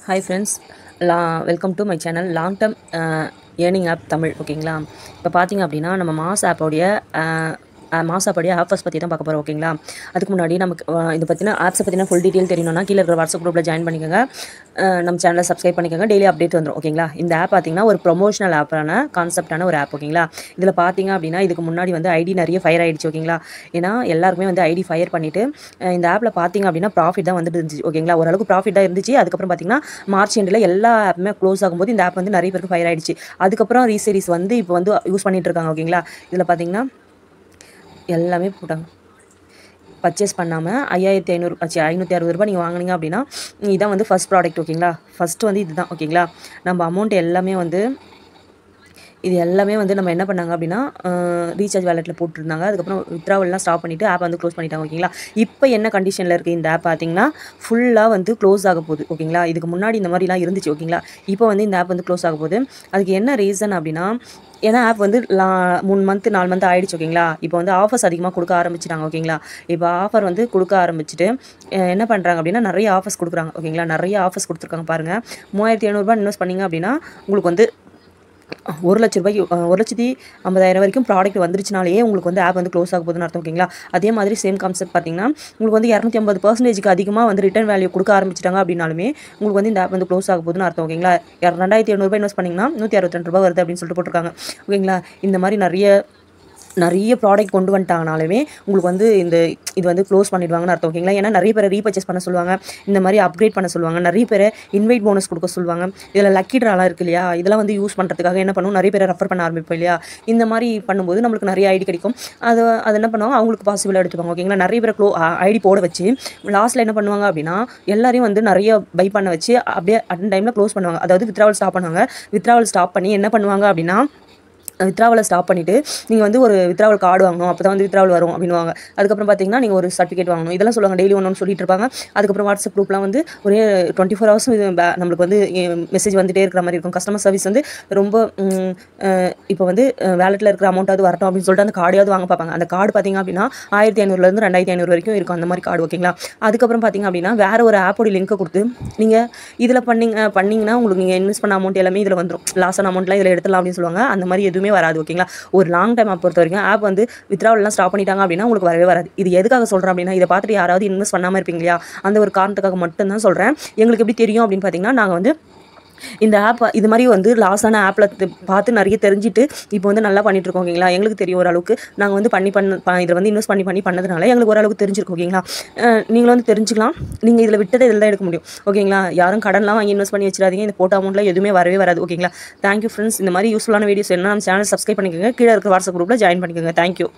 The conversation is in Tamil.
Hi friends, welcome to my channel long term earning app Tamil. ஓகேங்களா, இப்போ பார்த்தீங்க அப்படின்னா நம்ம மாஸ் ஆப்போடைய ஆஃபர்ஸ் பற்றி தான் பார்க்க போகிறோம். ஓகேங்களா, அதுக்கு முன்னாடி நமக்கு இதை பற்றின ஆப்ஸை பற்றின ஃபுல் டீட்டெயில் தெரியணும்னா கீழே இருக்கிற வாட்ஸ்அப் குரூப்பில் ஜாயின் பண்ணிக்கோங்க. நம்ம சேனலை சப்ஸ்கிரைப் பண்ணிக்கோங்க. டெய்லி அப்டேட் வந்துடும். ஓகேங்களா, இந்த ஆப் பார்த்தீங்கன்னா ஒரு ப்ரொமோஷனல் ஆப்பான கான்செப்டான ஒரு ஆப். ஓகேங்களா, இதில் பார்த்தீங்க அப்படின்னா இதுக்கு முன்னாடி வந்து ஐடி நிறைய ஃபயர் ஆகிடுச்சு. ஓகேங்களா, ஏன்னா எல்லாருக்குமே வந்து ஐடி ஃபயர் பண்ணிவிட்டு இந்த ஆப்பில் பார்த்தீங்க அப்படின்னா ப்ராஃபிட் தான் வந்துட்டு இருந்துச்சு. ஓகேங்களா, ஓரளவுக்கு ப்ராஃபிட் தான் இருந்துச்சு. அதுக்கப்புறம் பார்த்தீங்கன்னா மார்ச் எண்டில் எல்லா ஆப்புமே க்ளோஸ் ஆகும்போது இந்த ஆப் வந்து நிறைய பேருக்கு ஃபயர் ஆகிடுச்சு. அதுக்கப்புறம் ரீசீரிஸ் வந்து இப்போ வந்து யூஸ் பண்ணிட்டு இருக்காங்க. ஓகேங்களா, இதில் பார்த்தீங்கன்னா எல்லாமே போட்டாங்க. பர்ச்சேஸ் பண்ணாமல் 5,560 ரூபாய் நீங்கள் வாங்கினீங்க அப்படின்னா இதான் வந்து ஃபஸ்ட் ப்ராடக்ட். ஓகேங்களா, ஃபஸ்ட்டு வந்து இதுதான். ஓகேங்களா, நம்ம அமௌண்ட் எல்லாமே வந்து நம்ம என்ன பண்ணாங்க அப்படின்னா ரீசார்ஜ் வேலெட்டில் போட்டுருந்தாங்க. அதுக்கப்புறம் வித்ராவல்லாம் ஸ்டாப் பண்ணிவிட்டு ஆப் வந்து க்ளோஸ் பண்ணிட்டாங்க. ஓகேங்களா, இப்போ என்ன கண்டிஷனில் இருக்குது இந்த ஆப் பார்த்தீங்கன்னா ஃபுல்லாக வந்து க்ளோஸ் ஆக போகுது. ஓகேங்களா, இதுக்கு முன்னாடி இந்த மாதிரிலாம் இருந்துச்சு. ஓகேங்களா, இப்போ வந்து இந்த ஆப் வந்து க்ளோஸ் ஆக போகுது. அதுக்கு என்ன ரீசன் அப்படின்னா ஏன்னா ஆப் வந்து 3 மந்த் 4 மந்த் ஆகிடுச்சு. ஓகேங்களா, இப்போ வந்து ஆஃபர்ஸ் அதிகமாக கொடுக்க ஆரம்பிச்சிட்டாங்க. ஓகேங்களா, இப்போ ஆஃபர் வந்து கொடுக்க ஆரம்பிச்சுட்டு என்ன பண்ணுறாங்க அப்படின்னா நிறைய ஆஃபர்ஸ் கொடுக்குறாங்க. ஓகேங்களா, நிறைய ஆஃபர்ஸ் கொடுத்துருக்காங்க. பாருங்கள், 3,700 இன்வெஸ்ட் பண்ணிங்க அப்படின்னா உங்களுக்கு வந்து 1,50,000 வரைக்கும் ப்ராடக்ட் வந்துருச்சுனாலே உங்களுக்கு வந்து ஆப் வந்து க்ளோஸ் ஆக போகுதுன்னு அர்த்தம். ஓகேங்களா, அதே மாதிரி சேம் கான்செப்ட் பார்த்தீங்கன்னா உங்களுக்கு வந்து 250% அதிகமாக வந்து ரிட்டர்ன் வேல்யூ கொடுக்க ஆரம்பிச்சிட்டாங்க அப்படின்னாலுமே உங்களுக்கு வந்து இந்த ஆப் வந்து க்ளோஸ் ஆக போகுதுன்னு அர்த்தம். ஓகேங்களா, 2,700 இன்வெஸ்ட் பண்ணிங்கன்னா 162 ரூபாய் வருது அப்படின்னு சொல்லிட்டு போட்டிருக்காங்க. ஓகேங்களா, இந்த மாதிரி நிறைய ப்ராடக்ட் கொண்டு வந்துட்டாங்கனாலுமே உங்களுக்கு வந்து இது வந்து க்ளோஸ் பண்ணிடுவாங்கன்னு அர்த்தம். ஓகேங்களா, ஏன்னா நிறைய பேரை ரீபர்ச்சேஸ் பண்ண சொல்லுவாங்க, இந்த மாதிரி அப்கிரேட் பண்ண சொல்லுவாங்க, நிறைய பேரை இன்வைட் போனஸ் கொடுக்க சொல்லுவாங்க. இதில் லக்கி ட்ராலாம் இருக்குது இல்லையா, இதெல்லாம் வந்து யூஸ் பண்ணுறதுக்காக என்ன பண்ணுவோம், நிறைய பேரை ரெஃபர் பண்ண ஆரம்பிப்போம் இல்லையா. இந்த மாதிரி பண்ணும்போது நம்மளுக்கு நிறைய ஐடி கிடைக்கும். அது என்ன பண்ணுவாங்க, அவங்களுக்கு பாசிபிளாக எடுத்துப்பாங்க. ஓகேங்களா, நிறைய பேரை ஐடி போட வச்சு லாஸ்ட்டில் என்ன பண்ணுவாங்க அப்படின்னா எல்லாரையும் வந்து நிறைய பை பண்ண வச்சு அப்படியே அட் டைமில் க்ளோஸ் பண்ணுவாங்க. அதாவது வித்ராவல் ஸ்டாப் பண்ணுவாங்க. வித்ராவல் ஸ்டாப் பண்ணி என்ன பண்ணுவாங்க அப்படின்னா வித்ராவலை ஸ்டாப் பண்ணிவிட்டு நீங்கள் வந்து ஒரு வித்ராவல் கார்டு வாங்கணும், அப்போ தான் வந்து வித்ராவல் வரும் அப்படின்வாங்க. அதுக்கப்புறம் பார்த்தீங்கன்னா நீங்கள் ஒரு சர்டிஃபிகேட் வாங்கணும், இதெல்லாம் சொல்லுவாங்க. டெய்லி ஒன்று சொல்லிட்டு இருப்பாங்க. அதுக்கப்புறம் வாட்ஸ்அப் குரூப்லாம் வந்து ஒரே 24 ஹவர்ஸும் இது நம்மளுக்கு வந்து மெசேஜ் வந்துகிட்டே இருக்கிற மாதிரி இருக்கும். கஸ்டமர் சர்வீஸ் வந்து ரொம்ப இப்போ வந்து வேலெட்டில் இருக்கிற அமௌண்ட்டாவது வரட்டும் அப்படின்னு சொல்லிட்டு அந்த கார்டையாவது வாங்க பார்ப்பாங்க. அந்த கார்டு பார்த்தீங்க அப்படின்னா 1,500 2,500 வரைக்கும் இருக்கும் அந்த மாதிரி கார்டு. ஓகேங்களா, அதுக்கப்புறம் பார்த்தீங்க அப்படின்னா வேறு ஒரு ஆப்போட லிங்க்கை கொடுத்து நீங்கள் இதில் பண்ணிங்கன்னா உங்களுக்கு நீங்கள் இன்வெஸ்ட் பண்ண அமௌண்ட் எல்லாமே இதில் வந்துடும். லாஸ் ஆன அமௌண்ட்லாம் இதில் எடுத்துலாம் அப்படின்னு சொல்லுவாங்க. அந்த மாதிரி எதுவுமே வராது. ஓகேங்களா, ஒரு லாங் டைம் ஆப் பொறுத்த வரைக்கும் ஆப் வந்து வித்ராவல்லாம் ஸ்டாப் பண்ணிட்டாங்க அப்படின்னா உங்களுக்கு வரவே வராது. இது எதுக்காக சொல்கிறேன் அப்படின்னா இதை பார்த்துட்டு யாராவது இன்வெஸ்ட் பண்ணாமல் இருப்பீங்க இல்லையா, அந்த ஒரு காரணத்துக்காக மட்டும்தான் சொல்கிறேன். எங்களுக்கு எப்படி தெரியும் அப்படின்னு பார்த்தீங்கன்னா நாங்கள் வந்து இந்த ஆப் இது மாதிரி வந்து லாஸான ஆப்பில் பார்த்து நிறைய தெரிஞ்சுட்டு இப்போ வந்து நல்லா பண்ணிட்டு இருக்கோம். ஓகேங்களா, எங்களுக்கு தெரியும் ஓரளவுக்கு. நாங்கள் வந்து இதில் வந்து இன்வெஸ்ட் பண்ணி பண்ணதுனால எங்களுக்கு ஓரளவுக்கு தெரிஞ்சிருக்கும். ஓகேங்களா, நீங்களும் வந்து தெரிஞ்சுக்கலாம். நீங்கள் இதில் விட்டதை இதில் தான் எடுக்க முடியும். ஓகேங்களா, யாரும் கடன்லாம் வாங்கி இன்வெஸ்ட் பண்ணி வச்சிடாதீங்க. இந்த போட்ட அமௌண்ட்டில் எதுவுமே வரவே வராது. ஓகேங்களா, தேங்க்யூ ஃப்ரெண்ட்ஸ். இந்த மாதிரி யூஸ்ஃபுல்லான வீடியோஸ் என்ன நம்ம சேனல் சப்ஸ்கிரைப் பண்ணிக்கோங்க. கீழே இருக்கிற வாட்ஸ்அப் குரூப்பில் ஜாயின் பண்ணிக்கோங்க. தேங்க்யூ.